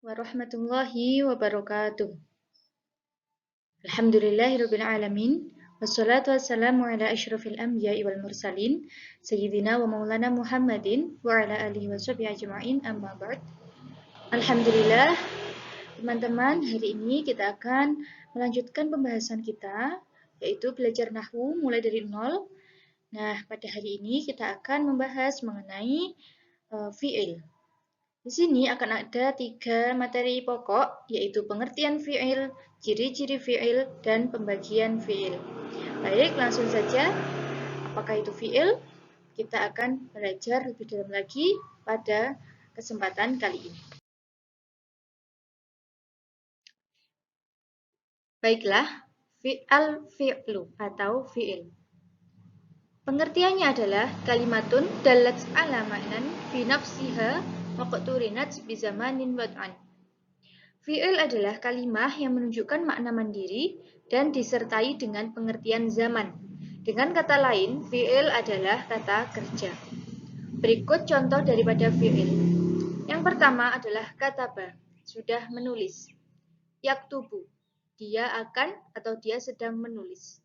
warahmatullahi wabarakatuh. Alhamdulillahirabbil alamin. Wassalatu wassalamu ala asyrafil anbiya'i wal mursalin sayyidina wa maulana Muhammadin wa ala alihi washabihi ajma'in amma ba'd. Alhamdulillah, teman-teman, hari ini kita akan melanjutkan pembahasan kita yaitu belajar nahwu mulai dari nol. Nah, pada hari ini kita akan membahas mengenai fi'il. Di sini akan ada 3 materi pokok, yaitu pengertian fi'il, ciri-ciri fi'il, dan pembagian fi'il. Baik, langsung saja. Apakah itu fi'il? Kita akan belajar lebih dalam lagi pada kesempatan kali ini. Baiklah, al-fi'lu atau fi'il. Pengertiannya adalah kalimatun dalat ala ma'nan fi nafsiha waqturinat bi zamanin wad'an. Fi'il adalah kalimah yang menunjukkan makna mandiri dan disertai dengan pengertian zaman. Dengan kata lain, fi'il adalah kata kerja. Berikut contoh daripada fi'il. Yang pertama adalah kataba, sudah menulis. Yaktubu, dia akan atau dia sedang menulis.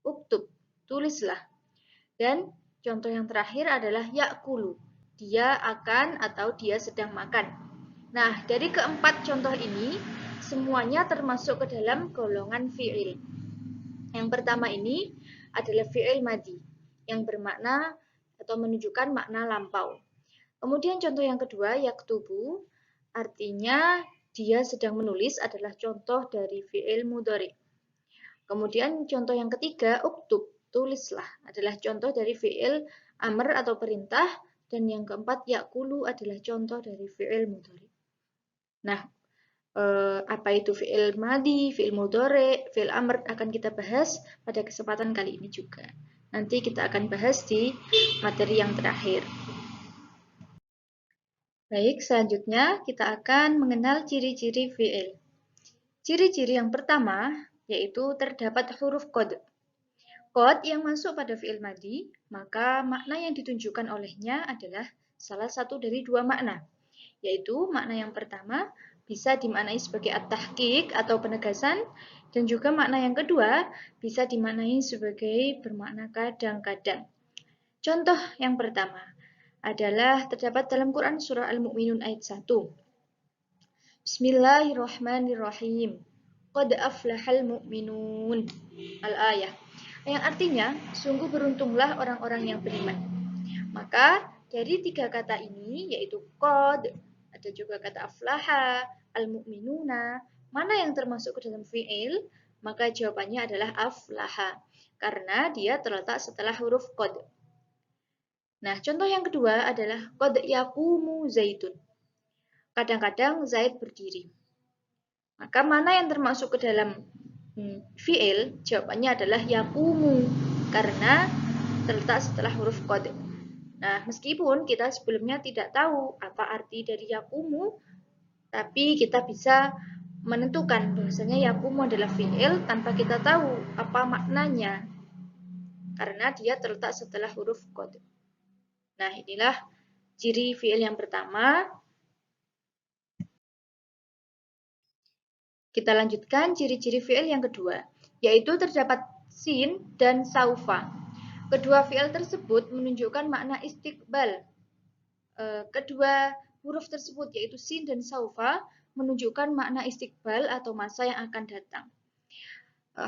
Uktub, tulislah. Dan contoh yang terakhir adalah yakulu, dia akan atau dia sedang makan. Nah, dari keempat contoh ini, semuanya termasuk ke dalam golongan fi'il. Yang pertama ini adalah fi'il madi, yang bermakna atau menunjukkan makna lampau. Kemudian contoh yang kedua, yaktubu, artinya dia sedang menulis adalah contoh dari fi'il mudhari. Kemudian contoh yang ketiga, uktub, tulislah, adalah contoh dari fi'il amr atau perintah. Dan yang keempat, yakulu adalah contoh dari fi'il mudhari. Nah, apa itu fi'il madi, fi'il mudhari, fi'il amr akan kita bahas pada kesempatan kali ini juga. Nanti kita akan bahas di materi yang terakhir. Baik, selanjutnya kita akan mengenal ciri-ciri fi'il. Ciri-ciri yang pertama yaitu terdapat huruf qad. Qad yang masuk pada fi'il madi, maka makna yang ditunjukkan olehnya adalah salah satu dari dua makna, yaitu makna yang pertama bisa dimaknai sebagai at-tahqiq atau penegasan, dan juga makna yang kedua bisa dimaknai sebagai bermakna kadang-kadang. Contoh yang pertama adalah terdapat dalam Quran surah Al-Mu'minun ayat 1. Bismillahirrahmanirrahim. Qad aflahal mu'minun. Al-ayah. Yang artinya, sungguh beruntunglah orang-orang yang beriman. Maka, dari tiga kata ini, yaitu qad, ada juga kata aflaha, al-mu'minuna, mana yang termasuk ke dalam fi'il? Maka jawabannya adalah aflaha, karena dia terletak setelah huruf qad. Nah, contoh yang kedua adalah qad yaqumu zaitun. Kadang-kadang Zaid berdiri. Maka mana yang termasuk ke dalam fi'il? Jawabannya adalah yaqumu, karena terletak setelah huruf qad. Nah, meskipun kita sebelumnya tidak tahu apa arti dari yaqumu, tapi kita bisa menentukan bahwasanya yaqumu adalah fi'il tanpa kita tahu apa maknanya, karena dia terletak setelah huruf qad. Nah, inilah ciri fi'il yang pertama. Kita lanjutkan ciri-ciri fi'il yang kedua, yaitu terdapat sin dan saufa. Kedua fi'il tersebut menunjukkan makna istiqbal. Kedua huruf tersebut, yaitu sin dan saufa, menunjukkan makna istiqbal atau masa yang akan datang.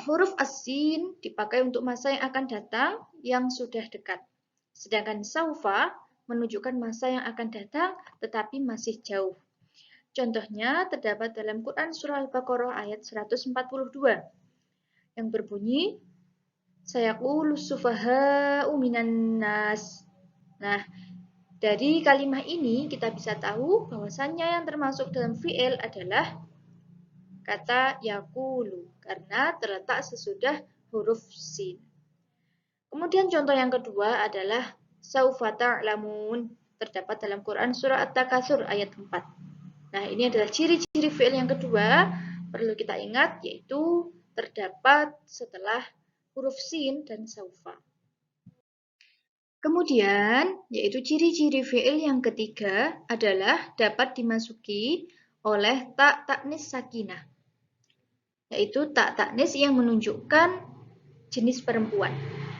Huruf as-sin dipakai untuk masa yang akan datang yang sudah dekat. Sedangkan saufa menunjukkan masa yang akan datang tetapi masih jauh. Contohnya terdapat dalam Quran surah Al-Baqarah ayat 142 yang berbunyi sayaqulus sufaha'u minan nas. Nah, dari kalimat ini kita bisa tahu bahwasannya yang termasuk dalam fi'il adalah kata yaqulu karena terletak sesudah huruf sin. Kemudian contoh yang kedua adalah saufa ta'lamun, terdapat dalam Quran surah At-Takatsur ayat 4. Nah, ini adalah ciri-ciri fi'il yang kedua, perlu kita ingat, yaitu terdapat setelah huruf sin dan saufa. Kemudian, yaitu ciri-ciri fi'il yang ketiga adalah dapat dimasuki oleh tak taknis sakinah, yaitu tak taknis yang menunjukkan jenis perempuan.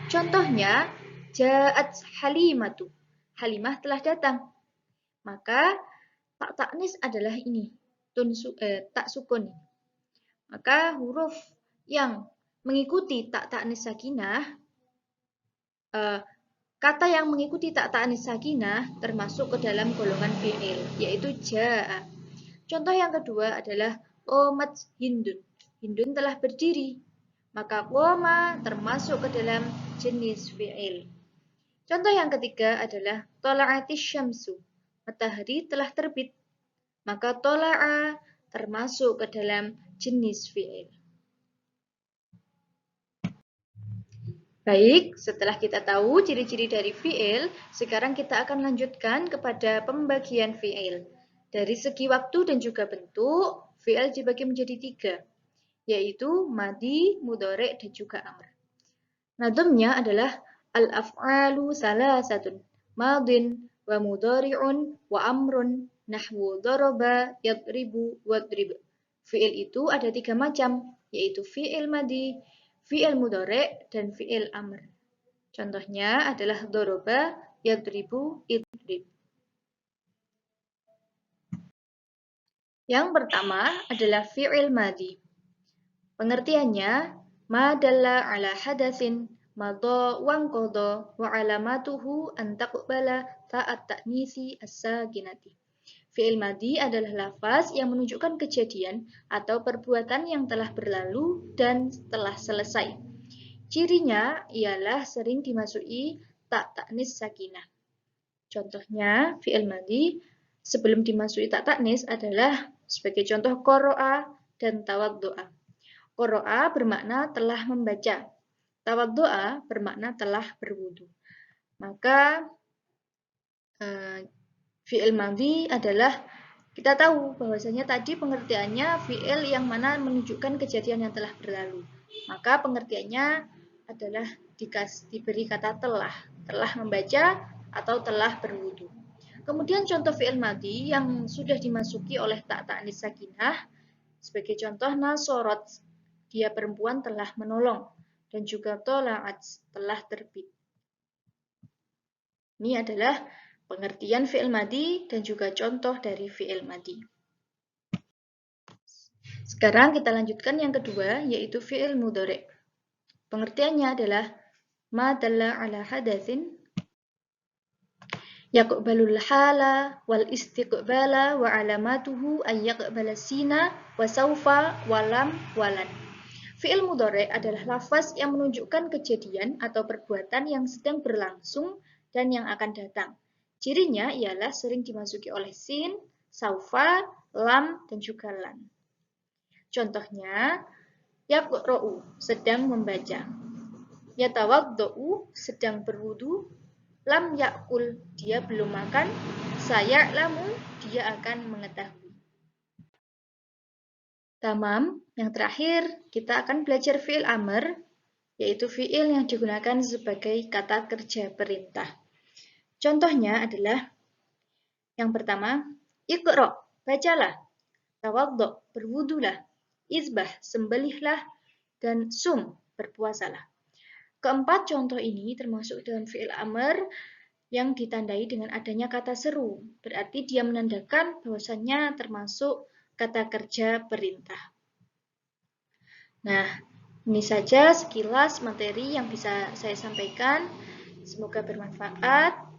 Contohnya, ja'at Halimatu. Halimah telah datang. Maka tak taknis adalah ini, tak sukun. Maka huruf yang mengikuti tak taknis sakinah, kata yang mengikuti tak taknis sakinah termasuk ke dalam golongan fi'il, yaitu ja'a. Contoh yang kedua adalah qomat Hindun. Hindun telah berdiri. Maka qoma termasuk ke dalam jenis fi'il. Contoh yang ketiga adalah tola'atis syamsu. Matahari telah terbit. Maka tola'a termasuk ke dalam jenis fi'il. Baik, setelah kita tahu ciri-ciri dari fi'il, sekarang kita akan lanjutkan kepada pembagian fi'il. Dari segi waktu dan juga bentuk, fi'il dibagi menjadi 3, yaitu madi, mudhari', dan juga amr. Nadamnya adalah al-af'alu salasatun, madin, wa mudhari'un, wa amrun, nahwu daraba, yadribu, wadrib. Fi'il itu ada 3 macam, yaitu fi'il madi, fi'il mudhari', dan fi'il amr. Contohnya adalah daraba, yadribu, idrib. Yang pertama adalah fi'il madi. Pengertiannya, ma dalla ala hadatsin madha wanqadha wa alamatuhu an taqbala ta'at ta'nisi as-sakinati. Fi'il madi adalah lafaz yang menunjukkan kejadian atau perbuatan yang telah berlalu dan telah selesai. Cirinya ialah sering dimasuki tak ta'nis sakinah. Contohnya, fi'il madi sebelum dimasuki tak ta'nis adalah sebagai contoh qara'a dan tawaddu'a. Qara'a bermakna telah membaca. Tawaddu'a bermakna telah berwudu. Maka fi'il madhi adalah, kita tahu bahwasanya tadi pengertiannya fi'il yang mana menunjukkan kejadian yang telah berlalu. Maka pengertiannya adalah diberi kata telah membaca atau telah berwudu. Kemudian contoh fi'il madhi yang sudah dimasuki oleh tak ta'nis sakinah, sebagai contoh nasorot, dia perempuan telah menolong, dan juga tola'at, telah terbit. Ini adalah pengertian fi'il madhi dan juga contoh dari fi'il madhi. Sekarang kita lanjutkan yang kedua, yaitu fi'il mudhari'. Pengertiannya adalah ma dalla ala hadatsin yaqbalul hala wal istiqbala wa alamatuhu ay yaqbala sina wa saufa wa lam walan. Fi'il mudhari' adalah lafaz yang menunjukkan kejadian atau perbuatan yang sedang berlangsung dan yang akan datang. Cirinya ialah sering dimasuki oleh sin, saufa, lam, dan juga lan. Contohnya, yaqra'u, sedang membaca. Yatawadda'u, sedang berwudu. Lam ya'kul, dia belum makan. Saya'lamu, dia akan mengetahui. Tamam, yang terakhir kita akan belajar fi'il amr, yaitu fi'il yang digunakan sebagai kata kerja perintah. Contohnya adalah, yang pertama, iqra', bacalah. Tawaddu', berwudulah. Izbah, sembelihlah. Dan sum, berpuasalah. Keempat contoh ini termasuk dalam fi'il amr yang ditandai dengan adanya kata seru. Berarti dia menandakan bahwasannya termasuk kata kerja perintah. Nah, ini saja sekilas materi yang bisa saya sampaikan. Semoga bermanfaat.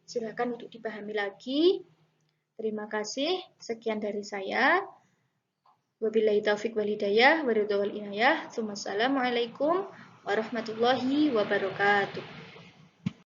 Silakan untuk dipahami lagi. Terima kasih. Sekian dari saya. Wabillahi taufiq wal hidayah wa ridha wal inayah. Wassalamualaikum warahmatullahi wabarakatuh.